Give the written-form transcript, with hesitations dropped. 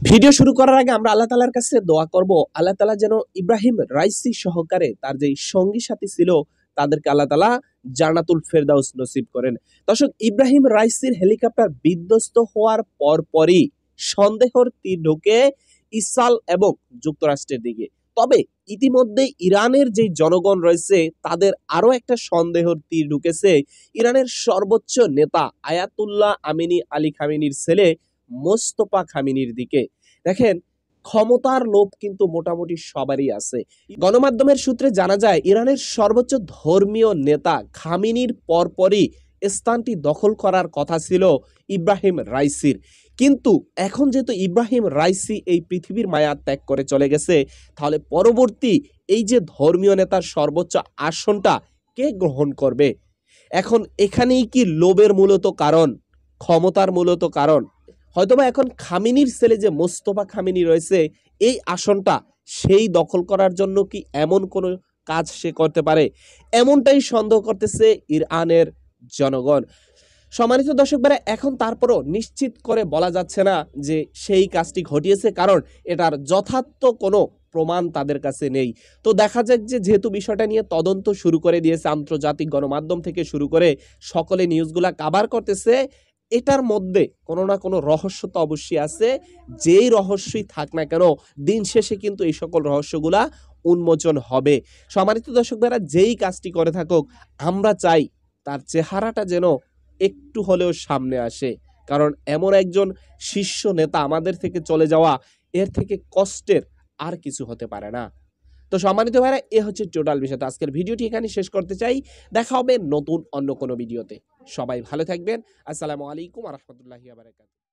Video শুরু করার আগে আমরা আল্লাহ তাআলার কাছে দোয়া করব, আল্লাহ তাআলা যেন ইব্রাহিম রাইসি সহকারে তার যেই সঙ্গী সাথী ছিল তাদেরকে আল্লাহ তাআলা জান্নাতুল ফেরদাউস নসিব করেন। দর্শক, ইব্রাহিম রাইসির হেলিকপ্টার বিধ্বস্ত হওয়ার পরপরই সন্দেহের তীর ঢোকে ইসরায়েল এবং যুক্তরাষ্ট্রের দিকে। তবে ইতিমধ্যে ইরানের যে জনগণ রয়েছে তাদের আরো একটা সন্দেহের তীর ঢুকেছে ইরানের সর্বোচ্চ নেতা আয়াতুল্লাহ আমিনী আলী খামেনির ছেলে মোস্তফা খামেনির দিকে। দেখেন, ক্ষমতার লোভ কিন্তু মোটামুটি সবারই আছে। গণমাধ্যমের সূত্রে জানা যায় ইরানের সর্বোচ্চ ধর্মীয় নেতা খামেনির পরপরই স্থানটি দখল করার কথা ছিল ইব্রাহিম রাইসির। কিন্তু এখন যেহেতু ইব্রাহিম রাইসি এই পৃথিবীর মায়া ত্যাগ করে চলে গেছে, তাহলে পরবর্তী এই যে ধর্মীয় নেতার সর্বোচ্চ আসনটা কে গ্রহণ করবে? এখন এখানেই কি লোভের মূলত কারণ, ক্ষমতার মূলত কারণ? হয়তোবা এখন খামেনির ছেলে যে মোস্তফা খামেনি রয়েছে এই আসনটা সেই দখল করার জন্য কি এমন কোনো কাজ সে করতে পারে? এমনটাই সন্দেহ করতেছে ইরানের জনগণ। সম্মানিত দর্শক ভাইরা, এখন তারপরও নিশ্চিত করে বলা যাচ্ছে না যে সেই কাজটি ঘটিয়েছে, কারণ এটার যথার্থ কোনো প্রমাণ তাদের কাছে নেই। তো দেখা যাক, যে যেহেতু বিষয়টা নিয়ে তদন্ত শুরু করে দিয়েছে আন্তর্জাতিক গণমাধ্যম থেকে শুরু করে সকলে নিউজগুলা কাভার করতেছে, এটার মধ্যে কোনো না কোনো রহস্য তো অবশ্যই আছে। যেই রহস্যই থাক না কেন, দিন শেষে কিন্তু এই সকল রহস্যগুলা উন্মোচন হবে। সম্মানিত দর্শক ভাইরা, যেই কাজটি করে থাকুক, আমরা চাই তার চেহারাটা যেন একটু হলেও সামনে আসে, কারণ এমন একজন শীর্ষ নেতা আমাদের থেকে চলে যাওয়া, এর থেকে কষ্টের আর কিছু হতে পারে না। তো সম্মানিত ভাইরা, এ হচ্ছে টোটাল বিষয়। তো আজকের ভিডিওটি এখানে শেষ করতে চাই। দেখা হবে নতুন অন্য কোনো ভিডিওতে। সবাই ভালো থাকবেন। আসসালামু আলাইকুম ওয়া রাহমাতুল্লাহি ওয়া বারাকাতুহু।